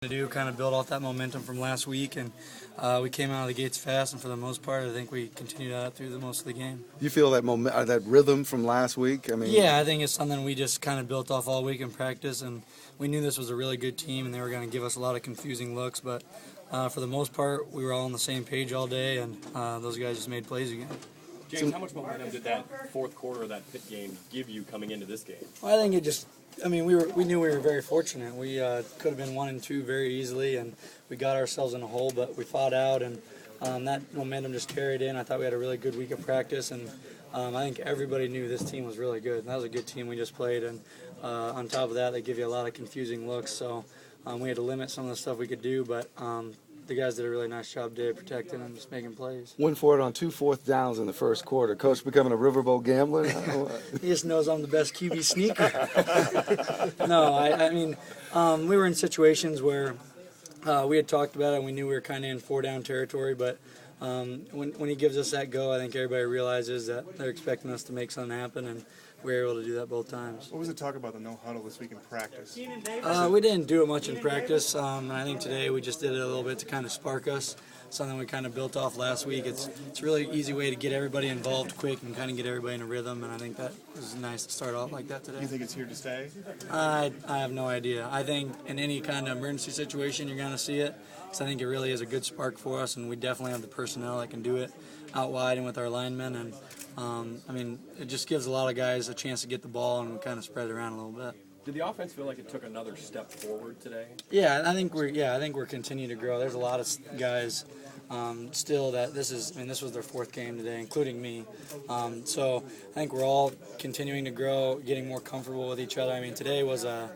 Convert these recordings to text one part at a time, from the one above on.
To do, kind of build off that momentum from last week, and we came out of the gates fast, and for the most part I think we continued that through the most of the game. You feel that that rhythm from last week? Yeah, I think it's something we just kind of built off all week in practice, and we knew this was a really good team and they were going to give us a lot of confusing looks, but for the most part we were all on the same page all day, and those guys just made plays again. James, how much momentum did that fourth quarter of that Pitt game give you coming into this game? Well, I think it just, we knew we were very fortunate. We could have been 1-2 very easily, and we got ourselves in a hole, but we fought out, and that momentum just carried in. I thought we had a really good week of practice, and I think everybody knew this team was really good. And that was a good team we just played, and on top of that, they give you a lot of confusing looks, so we had to limit some of the stuff we could do, but the guys did a really nice job today protecting and just making plays. Went for it on 2 4th downs in the first quarter. Coach becoming a riverboat gambler? He just knows I'm the best QB sneaker. No, we were in situations where we had talked about it and we knew we were kind of in 4-down territory, but when he gives us that go, I think everybody realizes that they're expecting us to make something happen, and we were able to do that both times. What was the talk about the no huddle this week in practice? We didn't do it much in practice, and I think today we just did it a little bit to kind of spark us, something we kind of built off last week. It's a really easy way to get everybody involved quick and kind of get everybody in a rhythm, and I think that was nice to start off like that today. You think it's here to stay? I have no idea. I think in any kind of emergency situation you're going to see it, because I think it really is a good spark for us, and we definitely have the personnel that can do it out wide and with our linemen, and it just gives a lot of guys a chance to get the ball, and we kind of spread it around a little bit. Did the offense feel like it took another step forward today? Yeah, I think we're continuing to grow. There's a lot of guys still that this was their 4th game today, including me. So I think we're all continuing to grow, getting more comfortable with each other. Today was a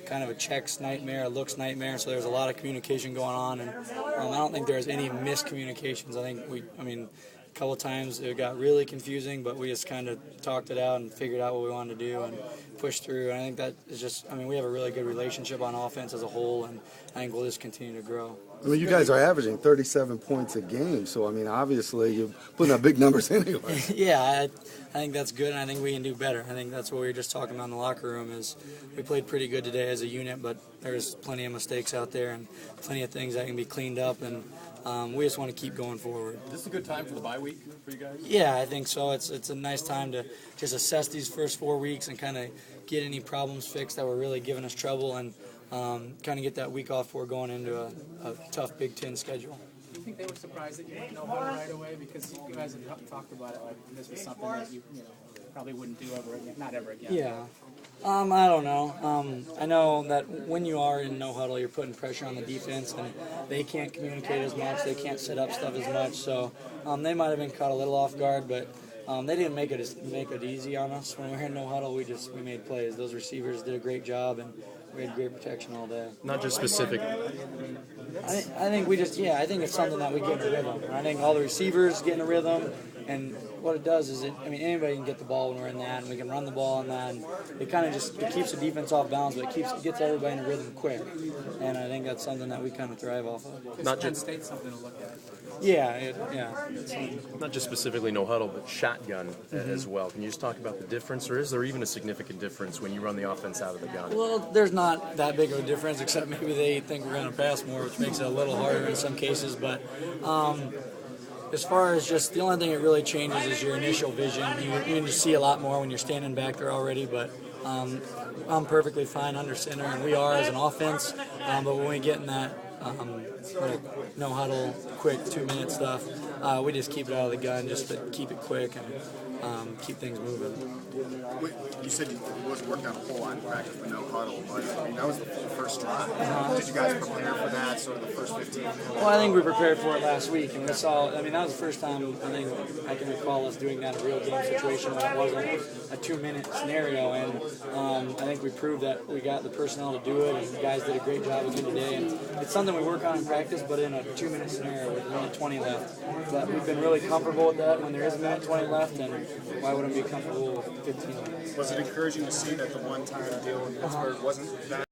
kind of a checks nightmare, a looks nightmare, so there was a lot of communication going on, and I don't think there was any miscommunications. I think a couple of times it got really confusing, but we just kind of talked it out and figured out what we wanted to do and pushed through. And I think that is just, we have a really good relationship on offense as a whole, and I think we'll just continue to grow. You guys are averaging 37 points a game, so obviously you're putting up big numbers anyway. Yeah, I think that's good, and I think we can do better. I think that's what we were just talking about in the locker room, is we played pretty good today as a unit, but there's plenty of mistakes out there and plenty of things that can be cleaned up, and we just want to keep going forward. Is this a good time for the bye week for you guys? Yeah, I think so. It's a nice time to just assess these first 4 weeks and kind of get any problems fixed that were really giving us trouble, and kind of get that week off before going into a tough Big Ten schedule. Do you think they were surprised that you didn't know about it right away? Because you guys had talked about it like this was something that you probably wouldn't do ever again, not ever again. Yeah. I don't know. I know that when you are in no huddle, you're putting pressure on the defense, and they can't communicate as much. They can't set up stuff as much. So they might have been caught a little off guard, but they didn't make it easy on us. When we were in no huddle, we made plays. Those receivers did a great job, and we had great protection all day. Not just specific. I think I think it's something that we get in a rhythm. I think all the receivers get in a rhythm, and what it does is anybody can get the ball when we're in that, and we can run the ball in that, and it kind of it keeps the defense off balance, but it gets everybody in a rhythm quick, and I think that's something that we kind of thrive off of. Not just State something to look at. Yeah. Not just specifically no huddle, but shotgun as well. Can you just talk about the difference, or is there even a significant difference when you run the offense out of the gun? Well, there's not that big of a difference, except maybe they think we're going to pass more, which makes it a little harder in some cases. But as far as just the only thing that really changes is your initial vision. You can just see a lot more when you're standing back there already. But I'm perfectly fine under center, and we are as an offense. But when we get in that no huddle, quick 2-minute stuff, we just keep it out of the gun just to keep it quick and keep things moving. You said you wasn't working on a whole lot in practice with no huddle, but that was the first drive. Did you guys prepare for that, sort of the first 15? Well, I think we prepared for it last week, and we saw. That was the first time I think I can recall us doing that in a real game situation when it wasn't a 2-minute scenario, and I think we proved that we got the personnel to do it, and the guys did a great job again today. And it's something we work on in practice, but in a 2-minute scenario with 1:20 left. But we've been really comfortable with that when there is a 1:20 left, and why wouldn't we be comfortable with 15 minutes? Was it encouraging to see that the one-time deal in Pittsburgh wasn't that?